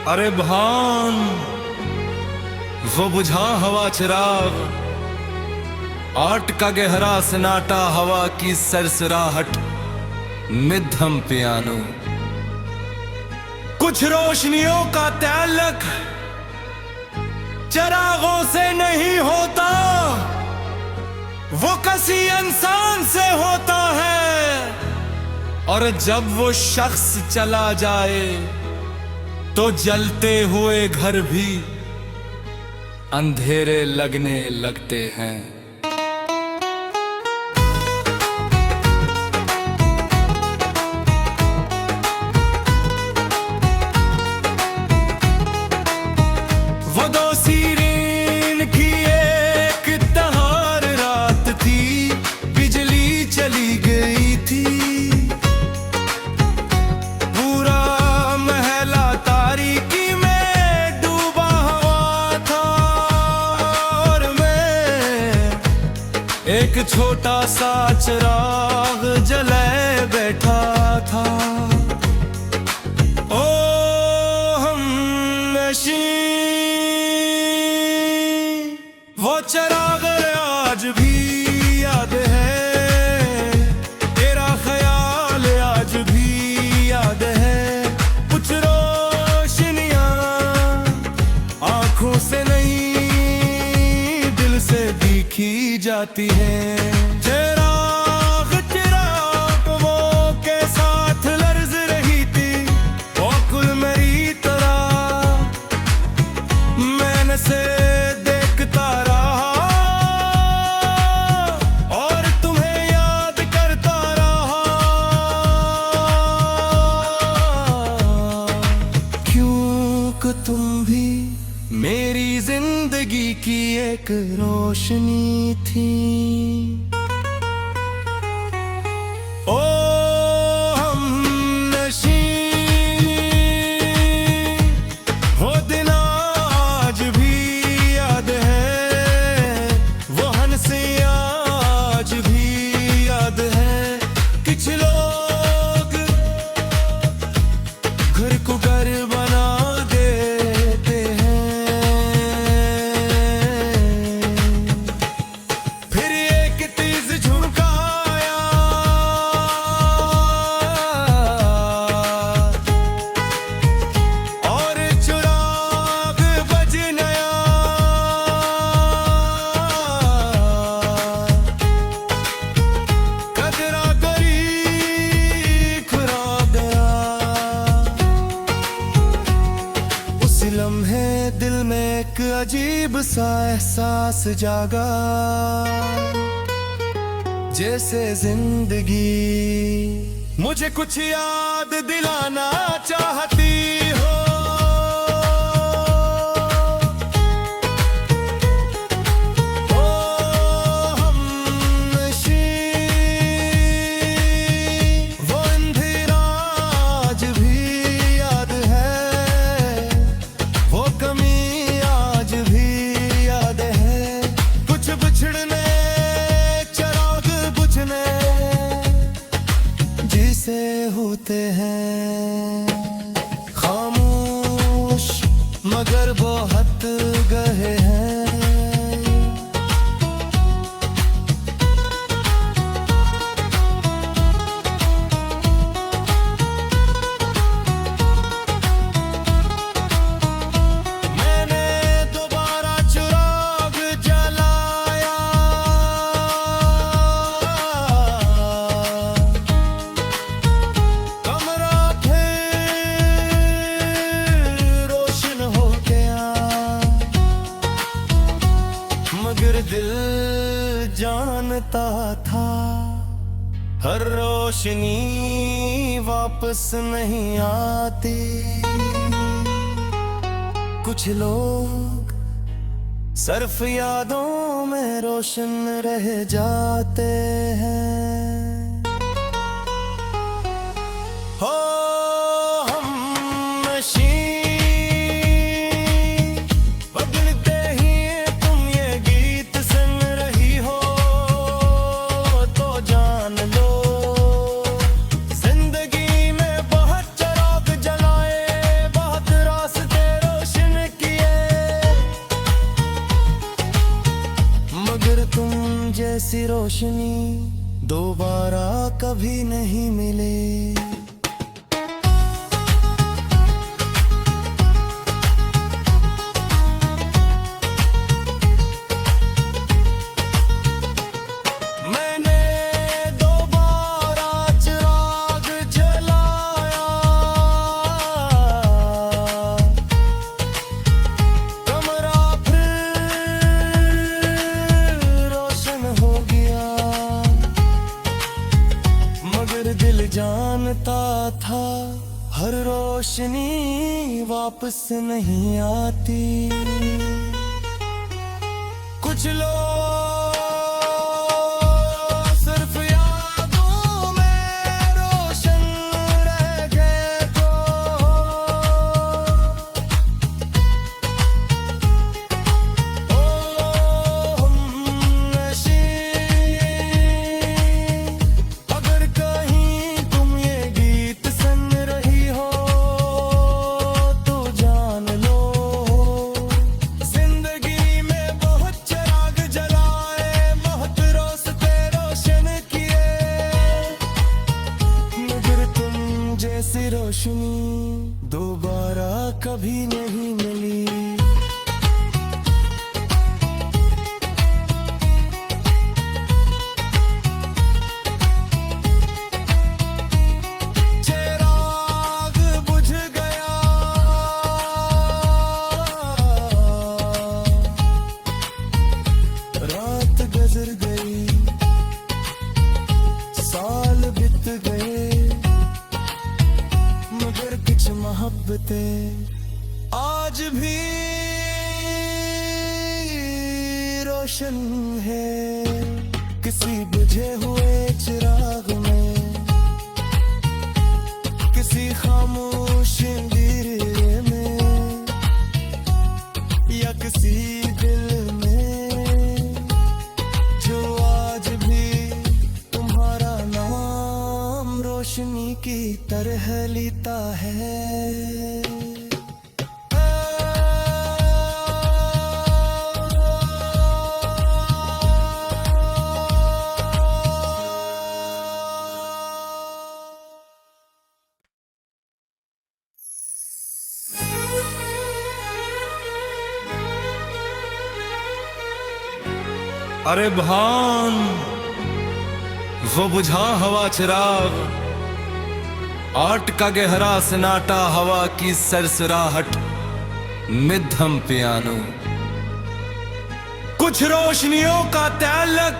अरे भान वो बुझा हवा चिराग, आट का गहरा सन्नाटा, हवा की सरसराहट, मिद्धम पियानो। कुछ रोशनियों का ताल्लुक चिरागों से नहीं होता, वो किसी इंसान से होता है। और जब वो शख्स चला जाए तो जलते हुए घर भी अंधेरे लगने लगते हैं। वो दो सीरीन की एक तहार रात थी, बिजली चली गई थी, एक छोटा सा चिराग जले बैठा था। ओ हमनशी, वो चिराग आज भी याद है, तेरा ख्याल आज भी याद है। कुछ रोशनियां आंखों से नहीं दिल से दिखी जाती है। चिराग चिराग वो के साथ लर्ज रही थी, वो कुल मेरी तरह मैंने से देखता रहा और तुम्हें याद करता रहा। क्योंकि तुम भी मेरी जिंदगी की एक रोशनी थी। ओ हमनशी, वो दिन आज भी याद है, वो हंसियां आज भी याद है। कुछ लोग घर को घर बना देते हैं, फिर एक तीज झुकाया और चिराग बज नया। कदरा करी खुरा गया, उस लम्हे दिल में एक अजीब सा एहसास जागा, जैसे जिंदगी मुझे कुछ याद दिलाना चाहती हो। ओ हमनशी, वो अंधेरा आज भी याद है, वो कमी आज भी याद है। कुछ बिछड़ने चिराग बुझने जिसे होते हैं, खामोश मगर बहुत गहरे हैं। मैंने दोबारा चिराग जलाया, कमरा फिर रोशन हो गया, मगर दिल जानता था हर रोशनी वापस नहीं आती। कुछ लोग सिर्फ यादों में रोशन रह जाते हैं। हो हमनशी, बदलते ही तुम ये गीत सुन रही हो तो जान लो, जिंदगी में बहुत चिराग जलाए, बहुत रास्ते जैसी रोशनी दोबारा कभी नहीं मिले। मैंने दोबारा चिराग जलाया, कमरा फिर रोशन हो गया, मगर दिल जानता था हर रोशनी वापस नहीं आती। कुछ लोग सिर्फ यादों में रोशन रह गए तो हमनशी। अगर कहीं तुम ये गीत सुन रही हो तो जान लो, जिंदगी में बहुत चिराग जलाए, बहुत रोशते रोशन किए, मगर तुम जैसी रोशनी दोबारा कभी नहीं मिली। चिराग बुझ गया, रात गुजर गई, साल बीत गए, मगर कुछ मोहब्बतें आज भी रोशन है। किसी बुझे हुए चिराग में, किसी खामोश अंधेरे में, या किसी दिल में जो आज भी तुम्हारा नाम रोशनी की तरह लेता है। अरे भान वो बुझा हवा चिराग, आट का गहरा सन्नाटा, हवा की सरसराहट, मिद्धम पियानो। कुछ रोशनियों का ताल्लुक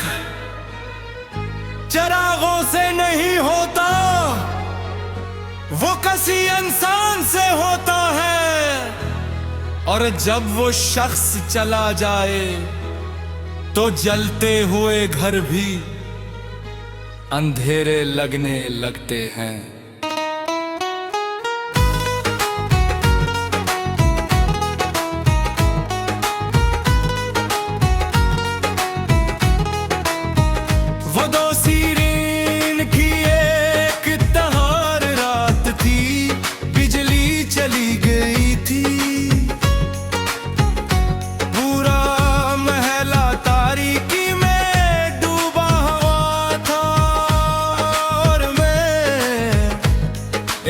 चिरागों से नहीं होता, वो किसी इंसान से होता है। और जब वो शख्स चला जाए तो जलते हुए घर भी अंधेरे लगने लगते हैं। वो दो सीरीन की एक तहार रात थी, बिजली चली गई थी,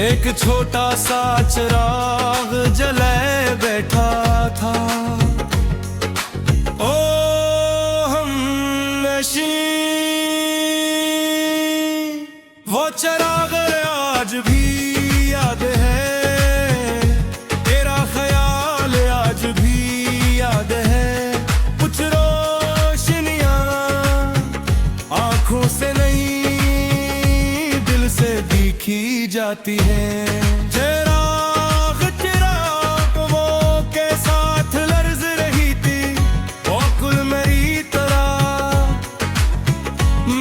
एक छोटा सा चिराग जले बैठा था। ओ हमनशी, वो चिराग आज भी याद है, तेरा ख्याल आज भी याद है। कुछ रोशनियां आंखों से नहीं दिल से दिखी जाती है। चिराग चिराग वो के साथ लर्ज रही थी, वो कुल मेरी तरह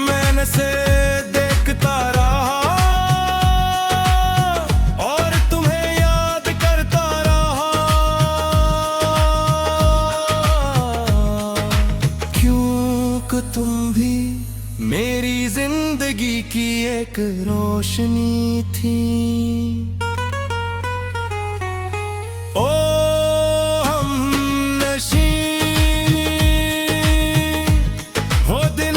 मैंने से देखता रहा, और तुम्हें याद करता रहा। क्यों कि तुम भी मेरी जिंदगी की एक रोशनी थी। ओ हमनशी, वो दिन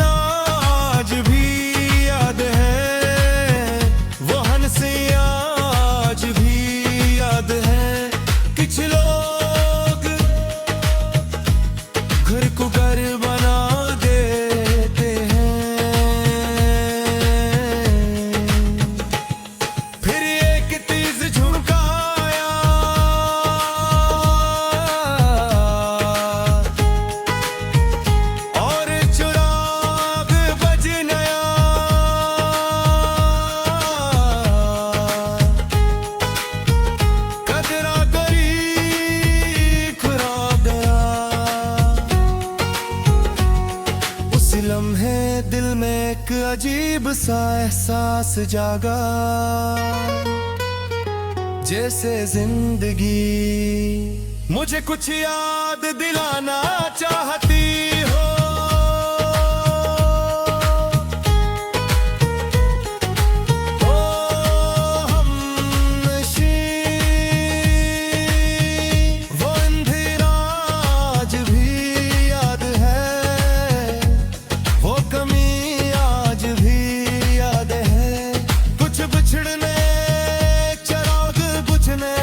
दिल में एक अजीब सा एहसास जागा, जैसे जिंदगी मुझे कुछ याद दिलाना चाहती हो। वो अंधेरा आज भी याद है, वो कमी आज भी याद है। कुछ बिछड़ने चिराग बुझने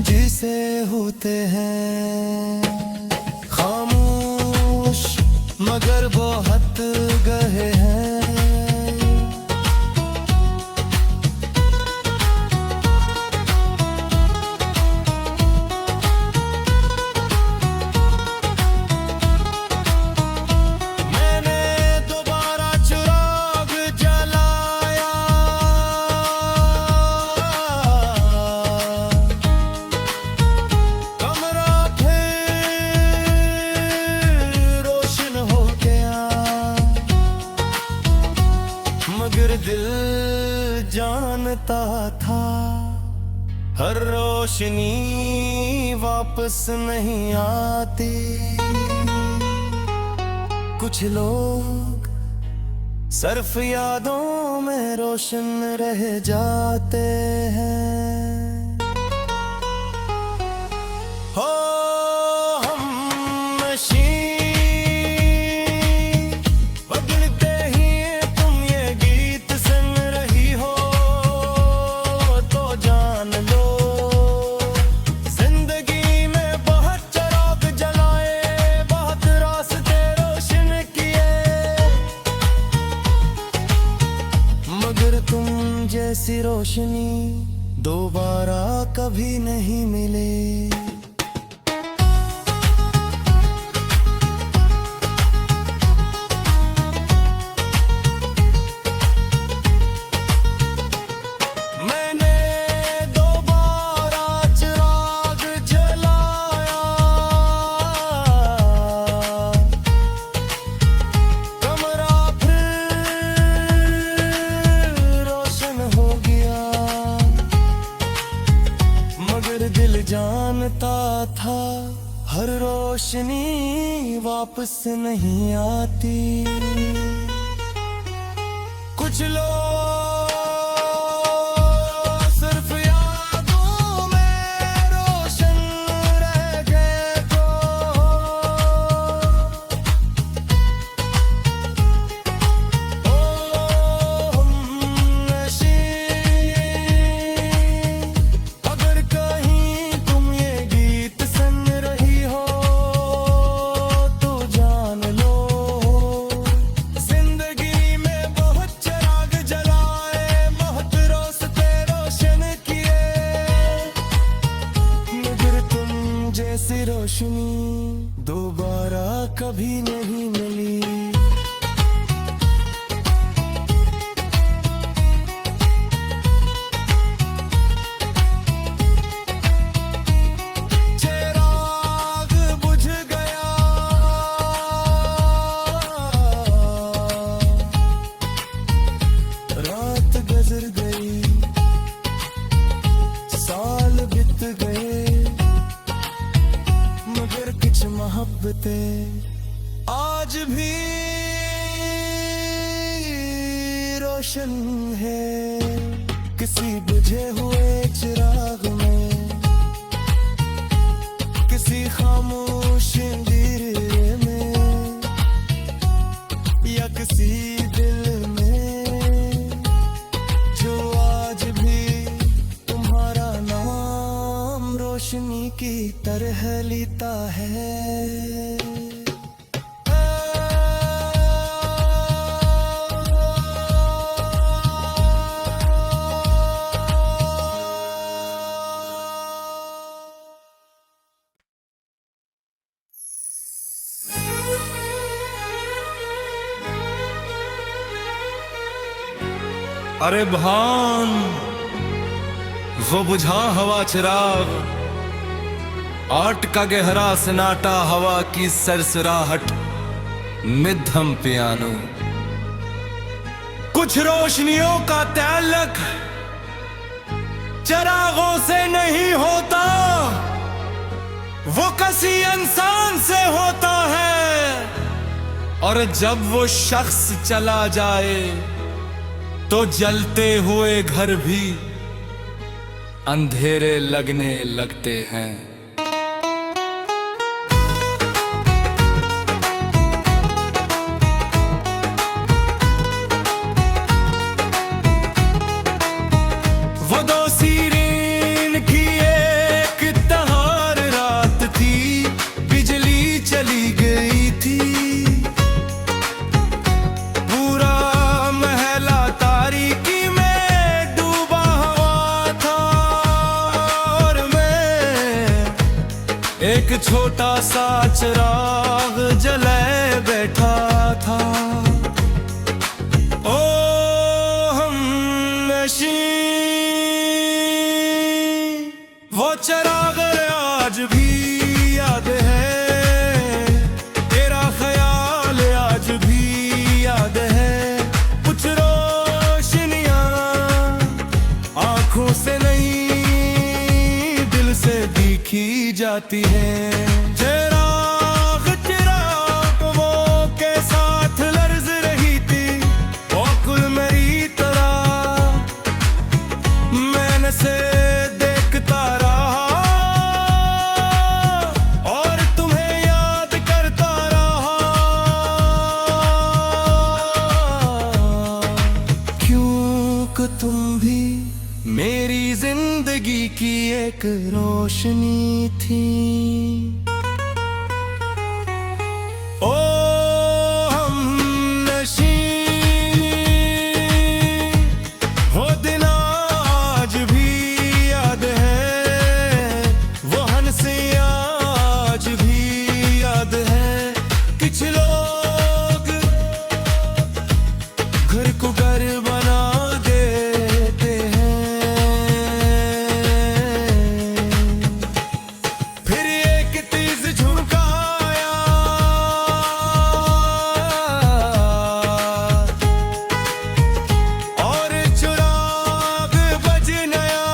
जिसे होते हैं, खामोश मगर बहुत गहरे हैं। मैंने दोबारा चिराग जलाया, कमरा फिर रोशन हो गया, मगर दिल जानता था हर रोशनी वापस नहीं आती। कुछ लोग सिर्फ यादों में रोशन रह जाते हैं। हो हम नशीं बदलते ही तुम ये गीत सुन रही हो तो जान लो, जिंदगी में बहुत चिराग जलाए, बहुत रास्ते रोशन किए, मगर तुम जैसी रोशनी दोबारा कभी नहीं मिले। मैंने दोबारा चिराग जलाया, कमरा फिर रोशन हो गया, मगर दिल जानता था हर रोशनी वापस नहीं आती। कुछ लोग सिर्फ यादों में रोशन रह गए तो हम नशीं, अगर कहीं तुम ये गीत सुन रही हो तो जान लो, जिंदगी में बहुत चिराग जलाए, बहुत रास्ते रोशन किए, मगर तुम जैसी रोशनी दोबारा कभी नहीं मिली। चिराग बुझ गया, रात गुजर गई, साल बीत गए, मगर कुछ मोहब्बतें आज भी रोशन है, किसी बुझे हुए चिराग में, किसी खामोश अंधेरे में, या किसी दिल में जो आज भी तुम्हारा नाम रोशनी की तरह लेता है। अरे भान वो बुझा हवा चिराग, आट का गहरा सन्नाटा हवा की सरसराहट, मिद्धम पियानो। कुछ रोशनियों का ताल्लुक चरागों से नहीं होता, वो किसी इंसान से होता है। और जब वो शख्स चला जाए तो जलते हुए घर भी अंधेरे लगने लगते हैं। वो दो सीरीन की एक तहार रात थी, बिजली चली गई थी, पूरा महला तारीकी में डूबा हुआ था, और मैं एक छोटा सा चिराग जलाए बैठा था। ओ हमनशी, वो चिराग आज भी याद है, तेरा ख्याल आज भी याद है। कुछ रोशनियां आंखों से नहीं दिल से दिखी जाती है। चिराग चिराग वो के साथ लर्ज रही थी, वो कुल मेरी तरह मैंने से देखता रहा, और तुम्हें याद करता रहा। क्योंकि तुम भी मेरी जिंदगी की एक रोशनी थी। ओ हमनशी, वो दिन आज भी याद है, वो हंसियां आज भी याद है। कुछ लोग घर को घर बना देते हैं, फिर एक तीज झुकाया, और चिराग बज नया,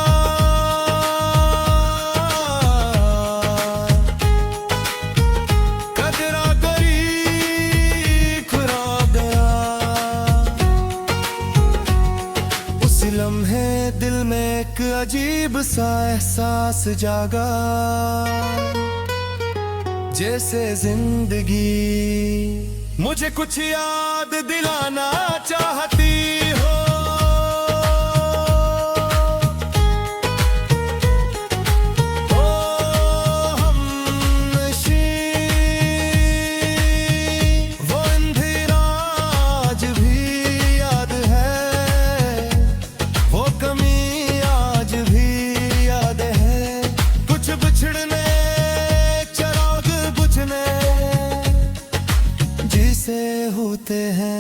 कदरा करी खुरा गया। उस लम्हे दिल में एक अजीब सा एहसास जागा, जैसे जिंदगी मुझे कुछ याद दिलाना चाहती हो। ओ हमनशी, वो अंधेरा आज भी याद है, वो कमी आज भी याद है। कुछ बिछड़ने चिराग बुझने जिसे होते हैं।